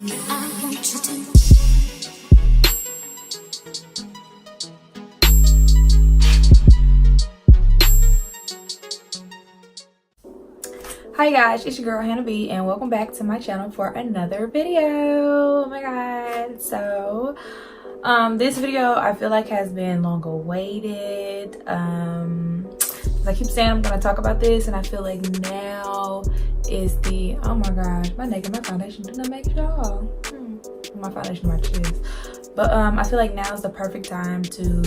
Hi guys, it's your girl Hannah B and welcome back to my channel for another video. Oh my god. So this video I feel like has been long awaited. I keep saying I'm gonna talk about this and I feel like now is the, oh my gosh, my neck and my foundation do not make it at all. My foundation matches. But I feel like now is the perfect time to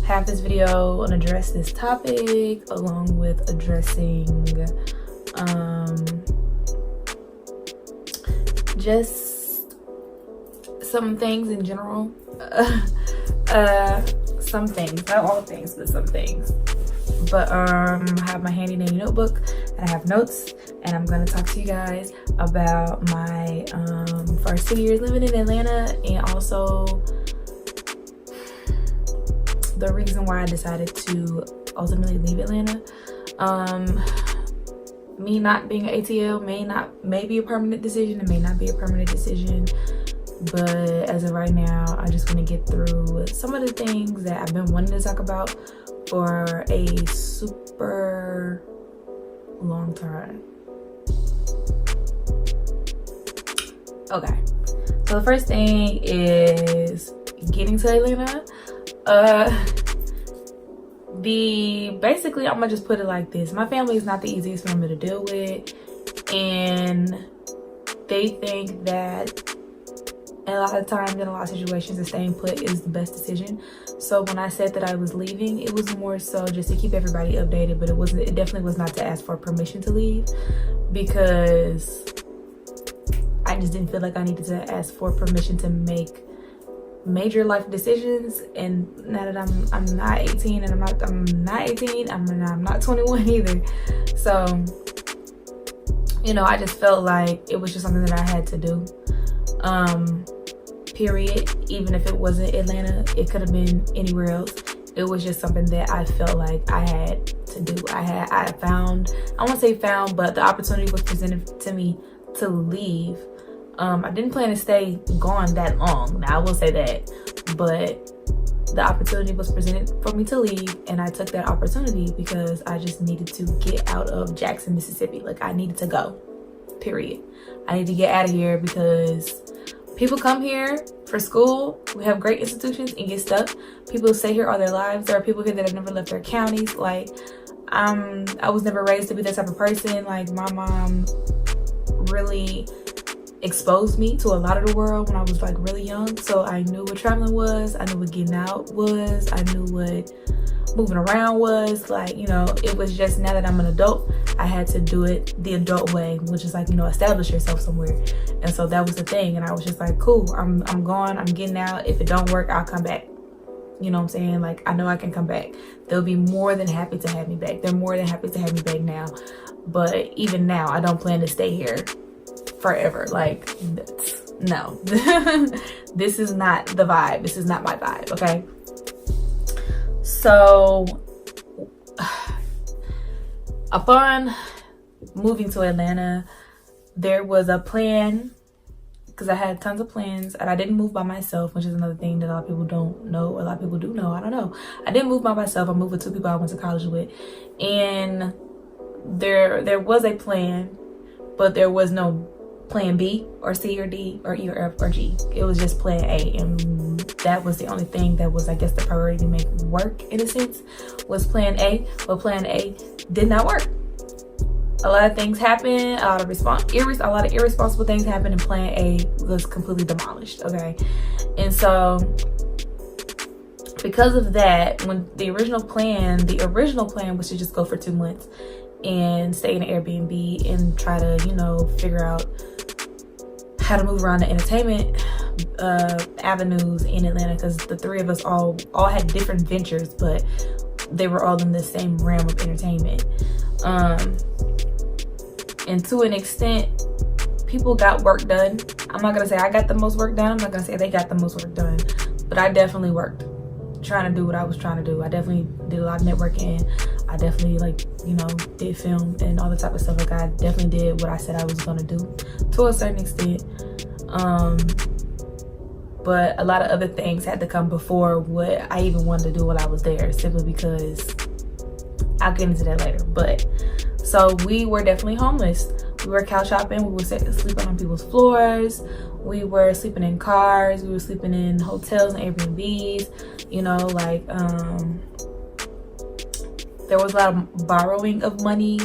have this video and address this topic along with addressing just some things in general. Some things, not all things, but some things. But I have my handy dandy notebook and I have notes, and I'm gonna talk to you guys about my first 2 years living in Atlanta, and also the reason why I decided to ultimately leave Atlanta. Me not being an ATL may be a permanent decision, it may not be a permanent decision, but as of right now I just want to get through some of the things that I've been wanting to talk about for a super long time. Okay, so the first thing is getting to Atlanta. Basically I'm gonna just put it like this: my family is not the easiest family to deal with, and they think that a lot of times in a lot of situations that staying put is the best decision. So when I said that I was leaving, it was more so just to keep everybody updated, but it definitely was not to ask for permission to leave, because I just didn't feel like I needed to ask for permission to make major life decisions. And now that I'm not 18, and I'm not 21 either, so you know, I just felt like it was just something that I had to do, period. Even if it wasn't Atlanta, it could have been anywhere else. It was just something that I felt like I had to do. I won't say found, but the opportunity was presented to me to leave. I didn't plan to stay gone that long, now I will say that, but the opportunity was presented for me to leave, and I took that opportunity because I just needed to get out of Jackson, Mississippi. Like, I needed to go, period. I need to get out of here because people come here for school, we have great institutions, and get stuck. People stay here all their lives. There are people here that have never left their counties. Like, I was never raised to be that type of person. Like, my mom really exposed me to a lot of the world when I was like really young, so I knew what traveling was, I knew what getting out was, I knew what moving around was. Like, you know, it was just, now that I'm an adult, I had to do it the adult way, which is like, you know, establish yourself somewhere. And so that was the thing, and I was just like, cool, I'm gone, I'm getting out. If it don't work, I'll come back. You know what I'm saying? Like, I know I can come back. They'll be more than happy to have me back. They're more than happy to have me back now. But even now, I don't plan to stay here forever. Like, no. This is not the vibe. This is not my vibe, okay? So upon moving to Atlanta, there was a plan, because I had tons of plans, and I didn't move by myself, which is another thing that a lot of people don't know, or a lot of people do know, I don't know. I didn't move by myself. I moved with two people I went to college with, and there was a plan, but there was no plan B or C or D or E or F or G. It was just plan A, and that was the only thing that was, I guess, the priority to make work, in a sense, was plan A. But plan A did not work. A lot of things happened, a lot of irresponsible things happened, and plan A was completely demolished, okay? And so because of that, when the original plan was to just go for 2 months and stay in an Airbnb and try to, you know, figure out how to move around the entertainment avenues in Atlanta, because the three of us all had different ventures, but they were all in the same realm of entertainment. And to an extent, people got work done. I'm not gonna say I got the most work done. I'm not gonna say they got the most work done, but I definitely worked, trying to do what I was trying to do. I definitely did a lot of networking. I definitely, like, you know, did film and all the type of stuff. Like, I definitely did what I said I was gonna do to a certain extent. But a lot of other things had to come before what I even wanted to do while I was there, simply because I'll get into that later. But so we were definitely homeless. We were couch hopping. We were sleeping on people's floors. We were sleeping in cars. We were sleeping in hotels and Airbnbs. You know, like there was a lot of borrowing of money.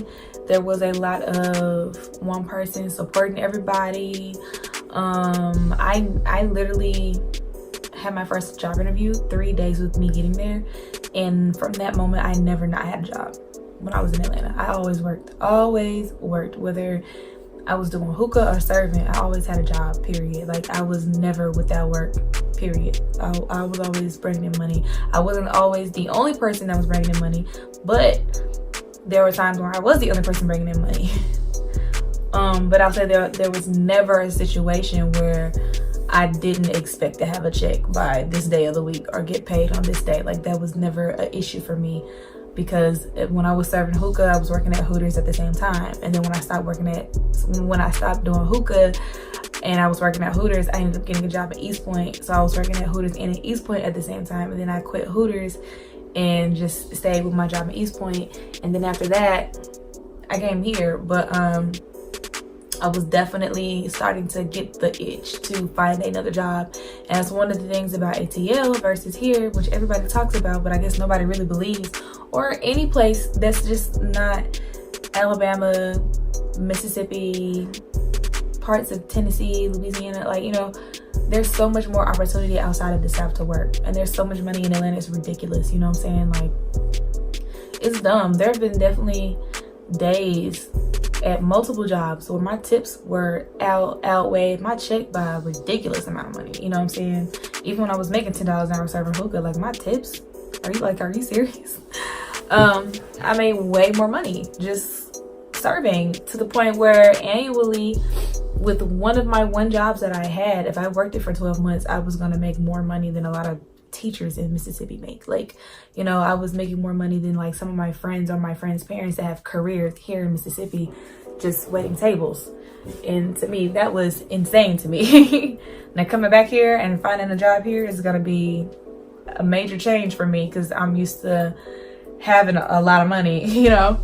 There was a lot of one person supporting everybody. I literally had my first job interview 3 days with me getting there, and from that moment I never not had a job. When I was in Atlanta, I always worked, whether I was doing hookah or serving. I always had a job, period. Like, I was never without work, period. I was always bringing in money. I wasn't always the only person that was bringing in money, but there were times where I was the only person bringing in money. But I'll say there was never a situation where I didn't expect to have a check by this day of the week or get paid on this day. Like, that was never an issue for me, because when I was serving hookah, I was working at Hooters at the same time. And then when I stopped doing hookah and I was working at Hooters, I ended up getting a job at East Point. So I was working at Hooters and at East Point at the same time. And then I quit Hooters and just stayed with my job at East Point. And then after that, I came here. But I was definitely starting to get the itch to find another job. And that's one of the things about ATL versus here, which everybody talks about, but I guess nobody really believes, or any place that's just not Alabama, Mississippi, parts of Tennessee, Louisiana. Like, you know, there's so much more opportunity outside of the South to work, and there's so much money in Atlanta. It's ridiculous. You know what I'm saying? Like, it's dumb. There have been definitely days at multiple jobs where my tips were outweighed my check by a ridiculous amount of money. You know what I'm saying? Even when I was making $10 an hour serving hookah, like, my tips, are you serious? I made way more money just serving, to the point where annually, with one of my jobs that I had, if I worked it for 12 months, I was gonna make more money than a lot of teachers in Mississippi make. Like, you know, I was making more money than like some of my friends or my friends' parents that have careers here in Mississippi just waiting tables. And to me, that was insane to me. Now, coming back here and finding a job here is gonna be a major change for me, because I'm used to having a lot of money. You know,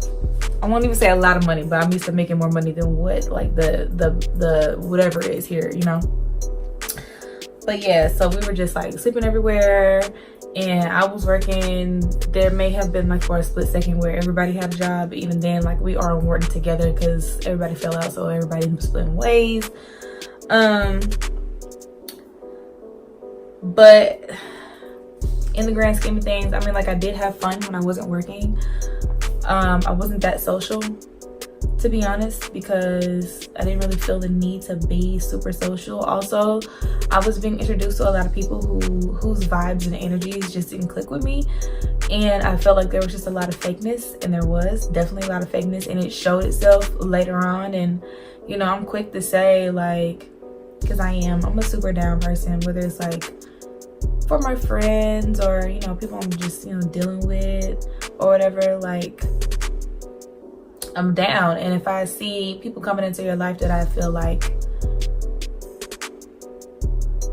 I won't even say a lot of money, but I'm used to making more money than what, like, the whatever it is here, you know. But yeah, so we were just like sleeping everywhere, and I was working. There may have been like for a split second where everybody had a job. Even then, like, we are working together because everybody fell out, so everybody was splitting ways. But in the grand scheme of things, I mean, like, I did have fun when I wasn't working. I wasn't that social, to be honest, because I didn't really feel the need to be super social. Also, I was being introduced to a lot of people whose vibes and energies just didn't click with me, and I felt like there was just a lot of fakeness, and there was definitely a lot of fakeness, and it showed itself later on. And, you know, I'm quick to say, like, because I'm a super down person, whether it's like for my friends or, you know, people I'm just, you know, dealing with or whatever, like, I'm down. And if I see people coming into your life that I feel like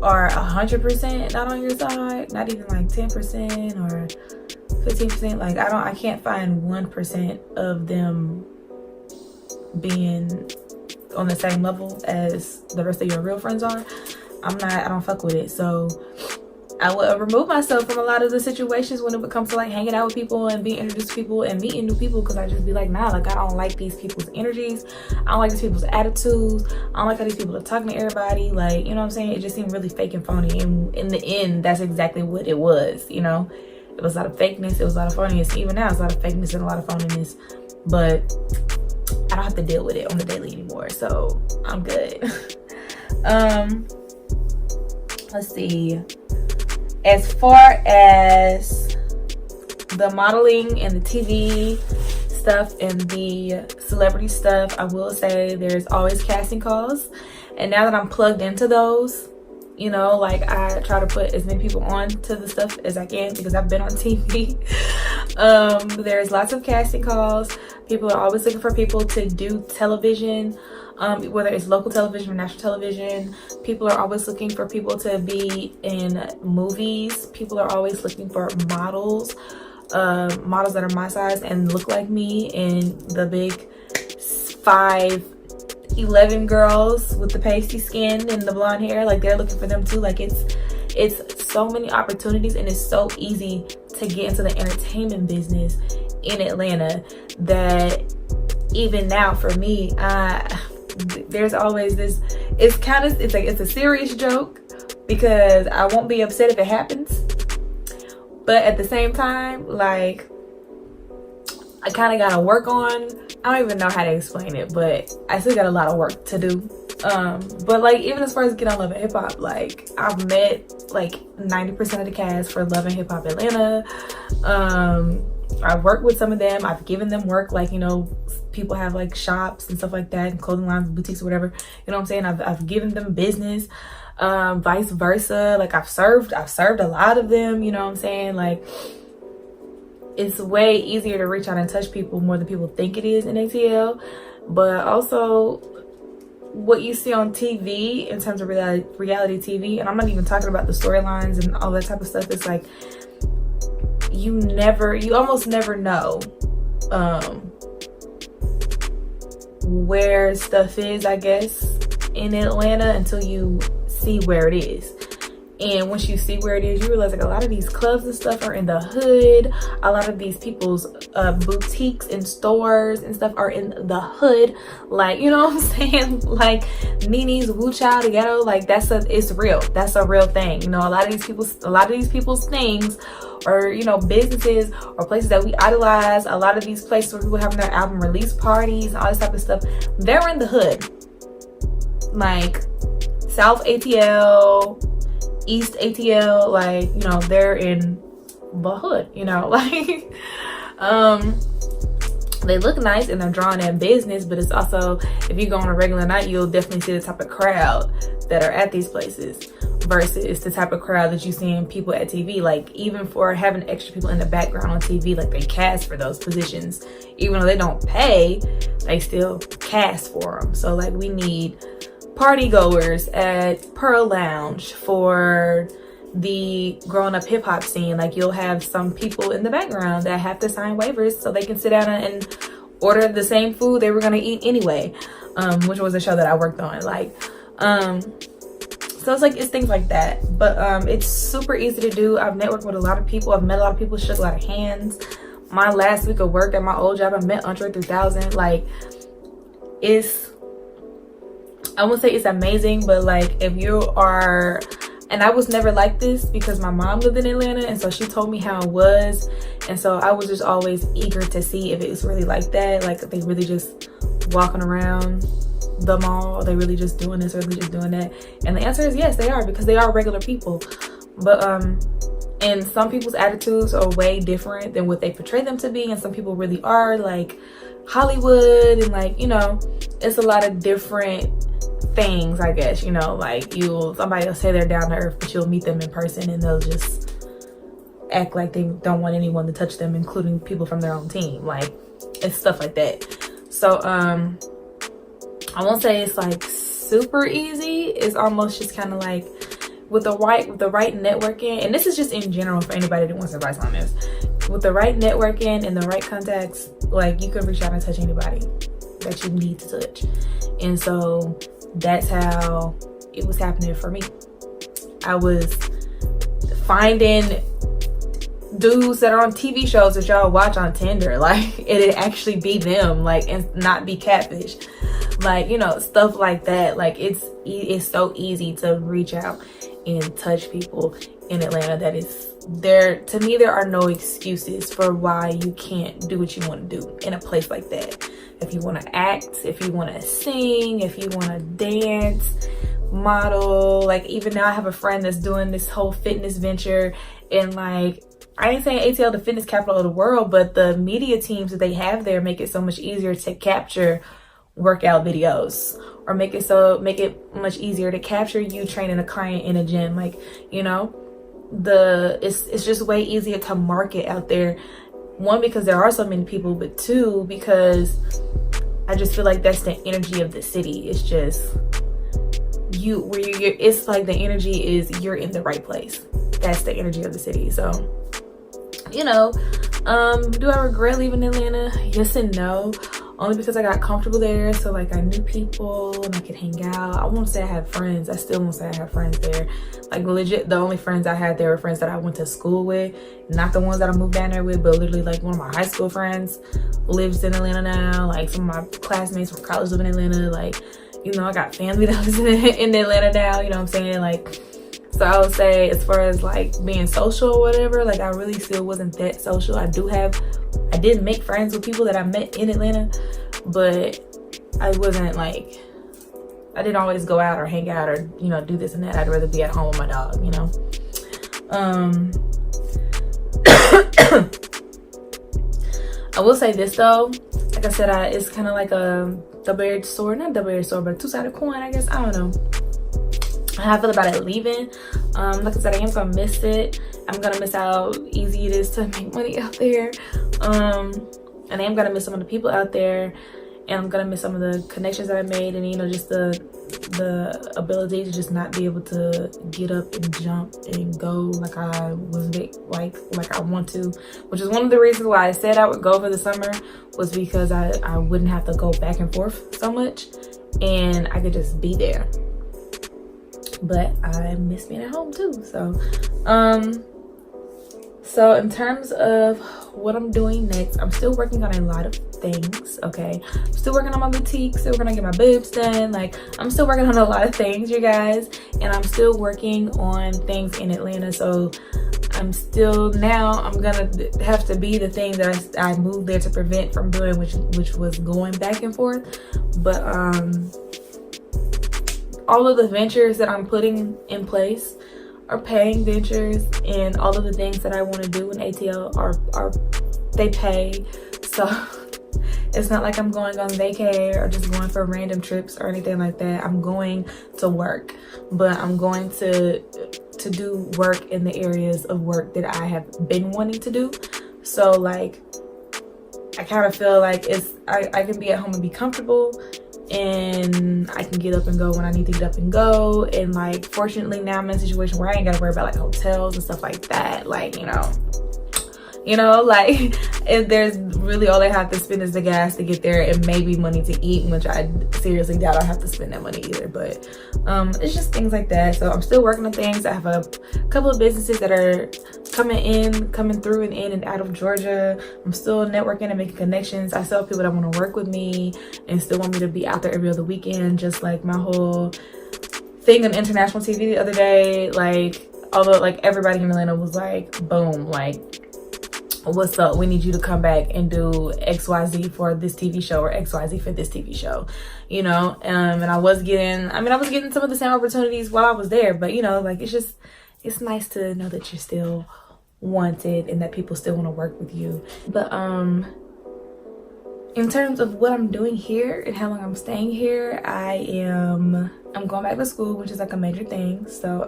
are 100% not on your side, not even like 10% or 15%, like, I can't find 1% of them being on the same level as the rest of your real friends are. I don't fuck with it. So I would remove myself from a lot of the situations when it would come to like hanging out with people and being introduced to people and meeting new people, because I just be like, nah, like, I don't like these people's energies. I don't like these people's attitudes. I don't like how these people are talking to everybody. Like, you know what I'm saying? It just seemed really fake and phony. And in the end, that's exactly what it was, you know? It was a lot of fakeness. It was a lot of phoniness. Even now, it's a lot of fakeness and a lot of phoniness. But I don't have to deal with it on the daily anymore. So I'm good. Let's see. As far as the modeling and the TV stuff and the celebrity stuff, I will say there's always casting calls. And now that I'm plugged into those, You know, like I try to put as many people on to the stuff as I can because I've been on TV. There's lots of casting calls. People are always looking for people to do television, whether it's local television or national television. People are always looking for people to be in movies. People are always looking for models, models that are my size and look like me, and the big 5'11" girls with the pasty skin and the blonde hair, like they're looking for them too. Like it's so many opportunities, and it's so easy to get into the entertainment business in Atlanta that even now for me, there's always this, it's a serious joke because I won't be upset if it happens, but at the same time, like, I kind of gotta work on, I don't even know how to explain it, but I still got a lot of work to do. But like, even as far as Get on Love and Hip Hop, like I've met like 90% of the cast for Love and Hip Hop Atlanta. I've worked with some of them. I've given them work, like, you know, people have like shops and stuff like that, and clothing lines, boutiques, or whatever. You know what I'm saying? I've given them business, vice versa. Like I've served a lot of them. You know what I'm saying? Like, it's way easier to reach out and touch people more than people think it is in ATL. But also, what you see on TV in terms of reality TV, and I'm not even talking about the storylines and all that type of stuff, it's like you almost never know where stuff is, I guess, in Atlanta until you see where it is. And once you see where it is, you realize like a lot of these clubs and stuff are in the hood. A lot of these people's boutiques and stores and stuff are in the hood. Like, you know what I'm saying? Like Nini's, Wu Chow, the ghetto, like it's real. That's a real thing. You know, a lot of these people's things, or, you know, businesses or places that we idolize. A lot of these places where people having their album release parties and all this type of stuff, they're in the hood. Like South ATL, East ATL, like, you know, they're in the hood, you know, like, they look nice and they're drawing in business, but it's also, if you go on a regular night, you'll definitely see the type of crowd that are at these places versus the type of crowd that you see in people at TV. Like, even for having extra people in the background on TV, like they cast for those positions, even though they don't pay, they still cast for them. So like, we need party goers at Pearl Lounge for the growing up hip hop scene. Like, you'll have some people in the background that have to sign waivers so they can sit down and order the same food they were going to eat anyway, which was a show that I worked on. Like, so it's like, it's things like that, but it's super easy to do. I've networked with a lot of people. I've met a lot of people, shook a lot of hands. My last week of work at my old job, I met Andre 3000. Like, I won't say it's amazing, but like, if you are, and I was never like this because my mom lived in Atlanta, and so she told me how it was, and so I was just always eager to see if it was really like that. Like, they really just walking around the mall, are they really just doing this, or really just doing that? And the answer is yes, they are, because they are regular people. But and some people's attitudes are way different than what they portray them to be, and some people really are like Hollywood, and like, you know, it's a lot of different things, I guess, you know. Like, somebody will say they're down to earth, but you'll meet them in person and they'll just act like they don't want anyone to touch them, including people from their own team. Like, it's stuff like that. So I won't say it's like super easy. It's almost just kind of like with the right networking, and this is just in general for anybody that wants advice on this. With the right networking and the right contacts, like, you can reach out and touch anybody that you need to touch. And so that's how it was happening for me. I was finding dudes that are on TV shows that y'all watch on Tinder, like, it'd actually be them, like, and not be catfish, like, you know, stuff like that. Like, it's so easy to reach out and touch people in Atlanta. That is there, to me, there are no excuses for why you can't do what you want to do in a place like that. If you want to act, if you want to sing, if you want to dance, model, like, even now I have a friend that's doing this whole fitness venture, and like, I ain't saying ATL the fitness capital of the world, but the media teams that they have there make it so much easier to capture workout videos, or make it much easier to capture you training a client in a gym. Like, you know, it's just way easier to market out there. One, because there are so many people, but two, because I just feel like that's the energy of the city. It's just it's like the energy is you're in the right place. That's the energy of the city. So, you know, do I regret leaving Atlanta? Yes and no. Only because I got comfortable there. So like I knew people and I could hang out. I won't say I had friends. I still won't say I had friends there. Like legit, the only friends I had there were friends that I went to school with. Not the ones that I moved down there with, but literally like one of my high school friends lives in Atlanta now. Like some of my classmates from college live in Atlanta. Like, you know, I got family that was in Atlanta now. You know what I'm saying? Like, so I would say as far as like being social or whatever, like I really still wasn't that social. I did make friends with people that I met in Atlanta, but I wasn't like, I didn't always go out or hang out or, you know, do this and that. I'd rather be at home with my dog, you know. I will say this though, like I said, it's kind of like a double-edged sword, not double-edged sword, but two-sided coin, I guess. I don't know how I feel about it leaving. Like I said, I am gonna miss it. I'm gonna miss how easy it is to make money out there, and I am gonna miss some of the people out there, and I'm gonna miss some of the connections that I made, and you know, just the ability to just not be able to get up and jump and go like I was like I want to, which is one of the reasons why I said I would go for the summer, was because I wouldn't have to go back and forth so much and I could just be there. But I miss being at home too. So in terms of what I'm doing next, I'm still working on a lot of things. Okay, I'm still working on my boutique, still gonna get my boobs done. Like, I'm still working on a lot of things, you guys, and I'm still working on things in Atlanta. So I'm gonna have to be the thing that I moved there to prevent from doing, which was going back and forth. But all of the ventures that I'm putting in place are paying ventures, and all of the things that I want to do in ATL are they pay. So it's not like I'm going on vacay or just going for random trips or anything like that. I'm going to work, but I'm going to do work in the areas of work that I have been wanting to do. So like, I kind of feel like I can be at home and be comfortable, and I can get up and go when I need to get up and go. And like, fortunately now I'm in a situation where I ain't gotta worry about like hotels and stuff like that. Like, you know, like if there's really, all I have to spend is the gas to get there and maybe money to eat, which I seriously doubt I have to spend that money either. But it's just things like that. So I'm still working on things. I have a couple of businesses that are coming through and in and out of Georgia. I'm still networking and making connections. I still have people that want to work with me and still want me to be out there every other weekend, just like my whole thing on international TV the other day. Like, although like everybody in Atlanta was like, boom, like, what's up, we need you to come back and do XYZ for this TV show or XYZ for this TV show, you know. And I was getting some of the same opportunities while I was there, but you know, like, it's nice to know that you're still wanted and that people still want to work with you. But in terms of what I'm doing here and how long I'm staying here, I'm going back to school, which is like a major thing. So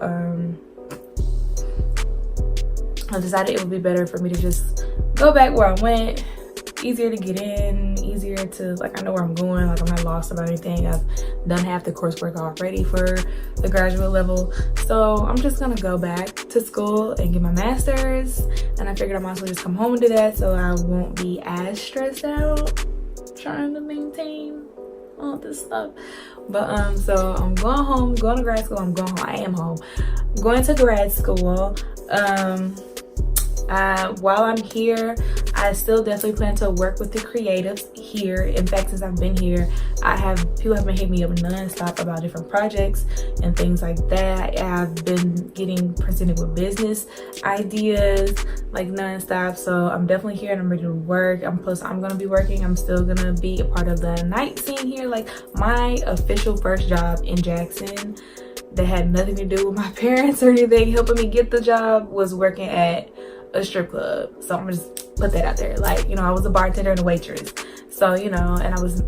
I decided it would be better for me to just go back where I went. Easier to get in, easier to, like, I know where I'm going, like I'm not lost about anything. I've done half the coursework already for the graduate level. So I'm just gonna go back to school and get my master's, and I figured I might as well just come home and do that so I won't be as stressed out trying to maintain all this stuff. But so I'm going home, going to grad school. I am home, going to grad school. While I'm here, I still definitely plan to work with the creatives here. In fact, since I've been here, people have been hitting me up non-stop about different projects and things like that. I've been getting presented with business ideas like non-stop. So I'm definitely here and I'm ready to work. Plus I'm gonna be working. I'm still gonna be a part of the night scene here. Like, my official first job in Jackson that had nothing to do with my parents or anything helping me get the job was working at a strip club. So I'm gonna just put that out there. Like, you know, I was a bartender and a waitress. So, you know, and I was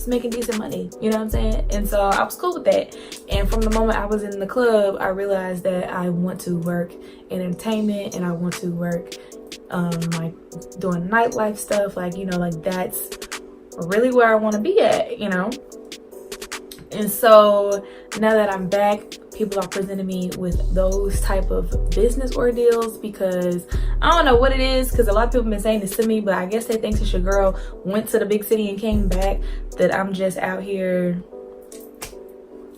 was making decent money, you know what I'm saying? And so I was cool with that. And from the moment I was in the club, I realized that I want to work in entertainment, and I want to work like doing nightlife stuff, like, you know, like that's really where I want to be at, you know. And so now that I'm back, people are presenting me with those type of business ordeals, because I don't know what it is, because a lot of people have been saying this to me, but I guess they think since your girl went to the big city and came back that I'm just out here,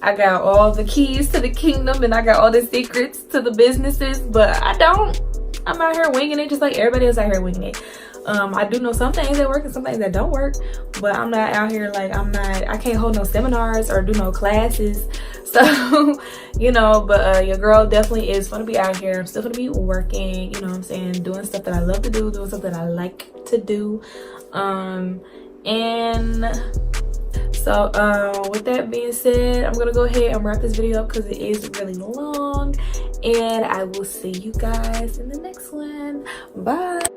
I got all the keys to the kingdom and I got all the secrets to the businesses, but I don't. I'm out here winging it just like everybody else out here winging it. I do know some things that work and some things that don't work, but I'm not out here like I can't hold no seminars or do no classes. So, you know, but your girl definitely is gonna be out here. I'm still gonna be working, you know what I'm saying, doing stuff that I love to do, doing stuff that I like to do. And so with that being said, I'm gonna go ahead and wrap this video up because it is really long, and I will see you guys in the next one. Bye.